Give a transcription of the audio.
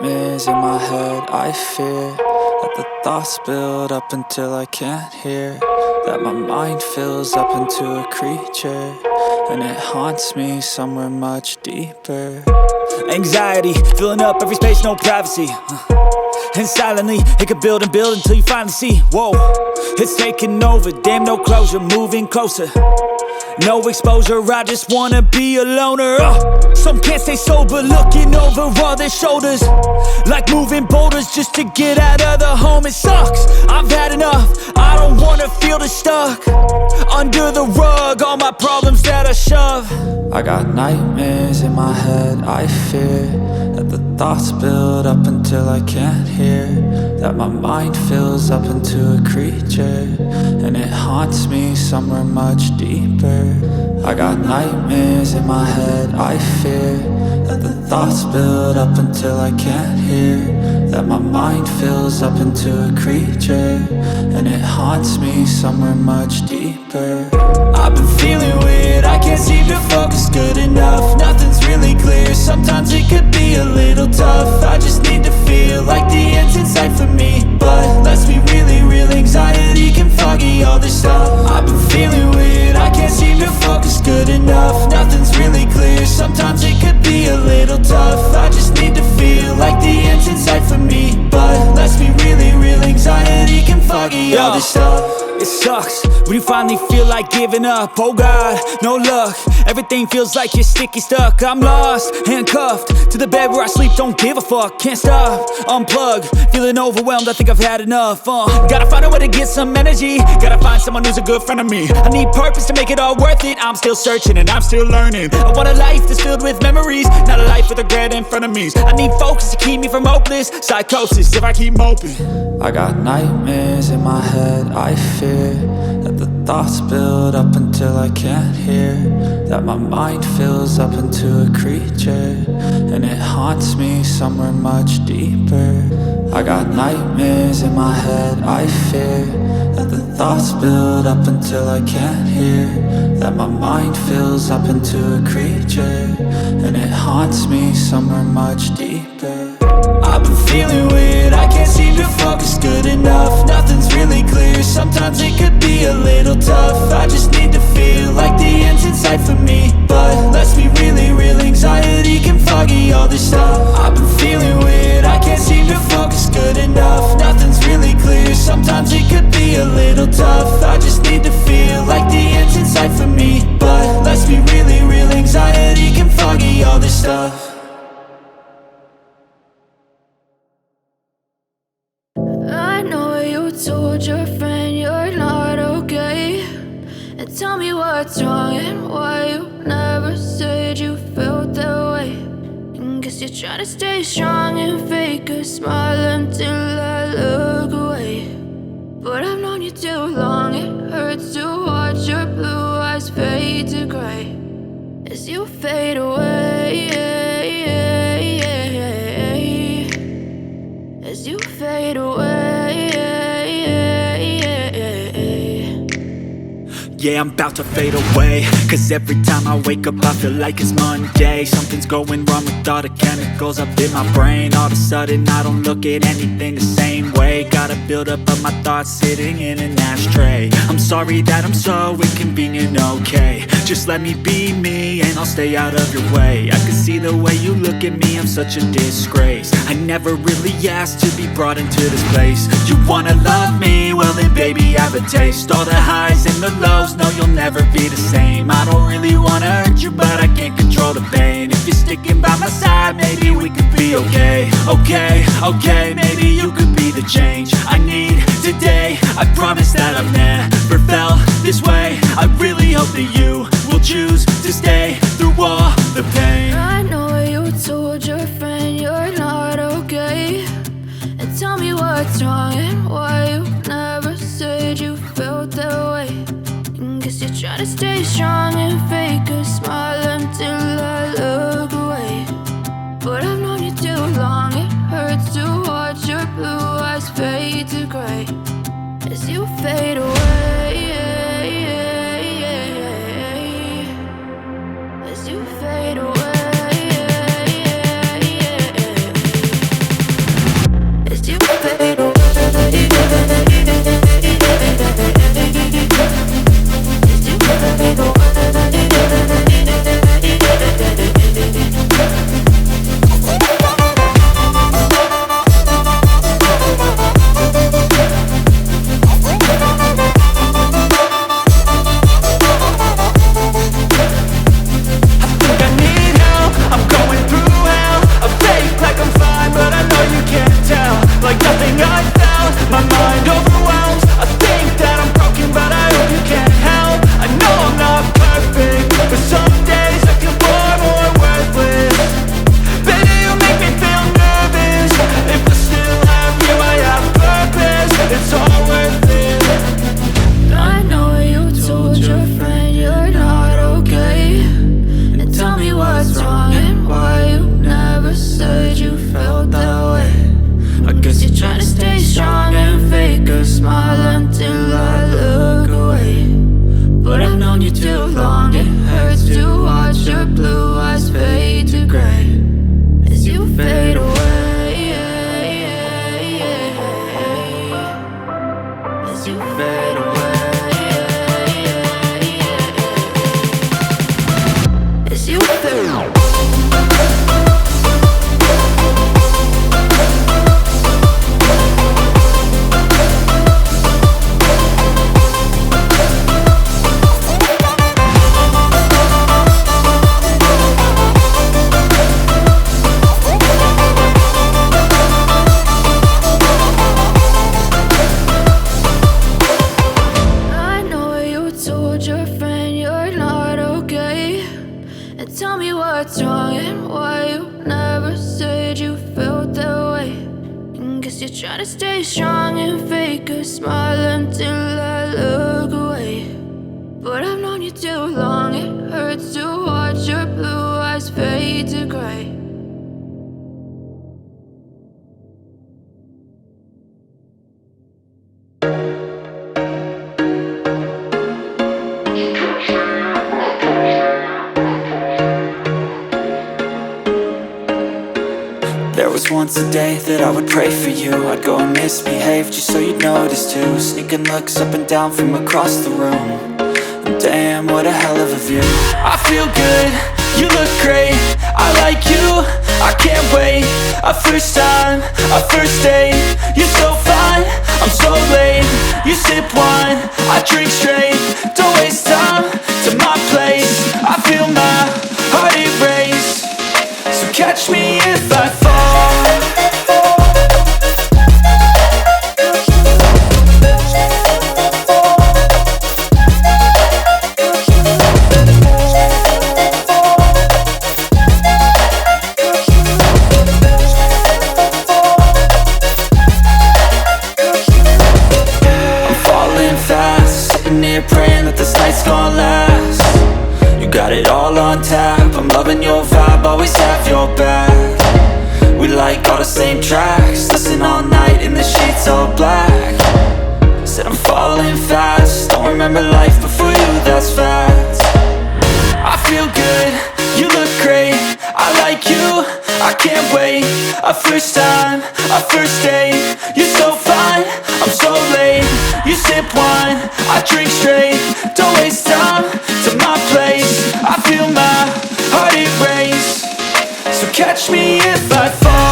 nightmares in my head. I fear that the thoughts build up until I can't hear, that my mind fills up into a creature, and it haunts me somewhere much deeper. Anxiety, filling up every space, no privacy. And silently, it could build and build until you finally see, whoa, it's taking over, damn no closure, moving closer. No exposure, I just wanna be a loner. Some can't stay sober, looking over all their shoulders, like moving boulders just to get out of the home. It sucks, I've had enough, I don't wanna feel the stuck under the rug, all my problems that I shove. I got nightmares in my head, I fear that the thoughts build up until I can't hear, that my mind fills up into a creature, and it haunts me somewhere much deeper. I got nightmares in my head, I fear that the thoughts build up until I can't hear, that my mind fills up into a creature, and it haunts me somewhere much deeper. I've been feeling weird, I can't seem to focus good enough. Nothing's really clear, sometimes it could be a little tough. I just need to feel like the end's in sight for me, but let's be really real, anxiety can foggy all this stuff. I've been feeling weird, I can't seem to focus good enough. Nothing's really clear, sometimes it could be a little tough. I just need to feel like the end's in sight for me, but let's be really real, anxiety can foggy all this stuff. It sucks when you finally feel like giving up. Oh God, no luck, everything feels like you're sticky stuck. I'm lost, handcuffed to the bed where I sleep, don't give a fuck. Can't stop, unplug, feeling overwhelmed, I think I've had enough. Gotta find a way to get some energy, gotta find someone who's a good friend of me. I need purpose to make it all worth it, I'm still searching and I'm still learning. I want a life that's filled with memories, not a life with regret and frenemies. I need focus to keep me from hopeless psychosis if I keep moping. I got nightmares in my head, I fear that the thoughts build up until I can't hear, that my mind fills up into a creature, and it haunts me somewhere much deeper. I got nightmares in my head, I fear that the thoughts build up until I can't hear, that my mind fills up into a creature, and it haunts me somewhere much deeper. I've been feeling weird, I can't seem to focus good enough. Nothing's really clear, sometimes it could be a little tough. I just need to feel like the end's in sight for me, but let's be really real, anxiety can foggy all this stuff. I've been feeling weird, I can't seem to focus good enough. Nothing's really clear, sometimes it could be a little tough. I just need to feel like the end's in sight for me, but let's be really real, anxiety can foggy all this stuff. I know you told your friend you're not okay, and tell me what's wrong and why you never said you felt that way. And guess you're trying to stay strong and fake a smile until I look away. But I've known you too long, it hurts to watch your blue eyes fade to gray as you fade away, as you fade away. Yeah, I'm about to fade away, cause every time I wake up I feel like it's Monday. Something's going wrong with all the chemicals up in my brain. All of a sudden I don't look at anything the same way. Gotta build up of my thoughts sitting in an ashtray. I'm sorry that I'm so inconvenient, okay. Just let me be me and I'll stay out of your way. I can see the way you look at me, I'm such a disgrace. I never really asked to be brought into this place. You wanna love me? Well then baby have a taste. All the highs and the lows, no you'll never be the same. I don't really wanna hurt you but I can't control the pain. If you're sticking by my side maybe we could be okay. Okay, maybe you could be the change I need today. I promise that I've never felt this way. I really hope that you will choose to stay through all the pain. I know you told your friend you're not okay, and tell me what's wrong and why you never said you felt that way. And guess you're trying to stay strong and fake a smile until I look away. But I've known you too long, it hurts to watch your blue eyes fade to gray as you fade away, as you fade away. felt that way. I guess you're trying to stay strong and fake a smile until I look away. But I've known you too long, it hurts to watch your blue eyes fade to gray as you fade away, as you fade away, as you fade away. Tell me what's wrong and why you never said you felt that way. And guess you're trying to stay strong and fake a smile until I look away. But I've known you too long, it hurts to watch your blue eyes fade to gray. There was once a day that I would pray for you. I'd go and misbehave just so you'd notice too. Sneaking looks up and down from across the room. And damn, what a hell of a view. I feel good, you look great, I like you, I can't wait. A first time, a first date, you're so fine, I'm so late. You sip wine, I drink straight. Don't waste time to my place. I feel my heart erase. So catch me if I fall. Praying that this night's gonna last. You got it all on tap, I'm loving your vibe, always have your back. We like all the same tracks, listen all night in the sheets all black. Said I'm falling fast, don't remember life before you, that's fact. I feel good, you look great, I like you, I can't wait. A first time, a first date, you're so fine, I'm so late. You sip wine, I drink straight. Don't waste time to my place. I feel my heart erase. So catch me if I fall.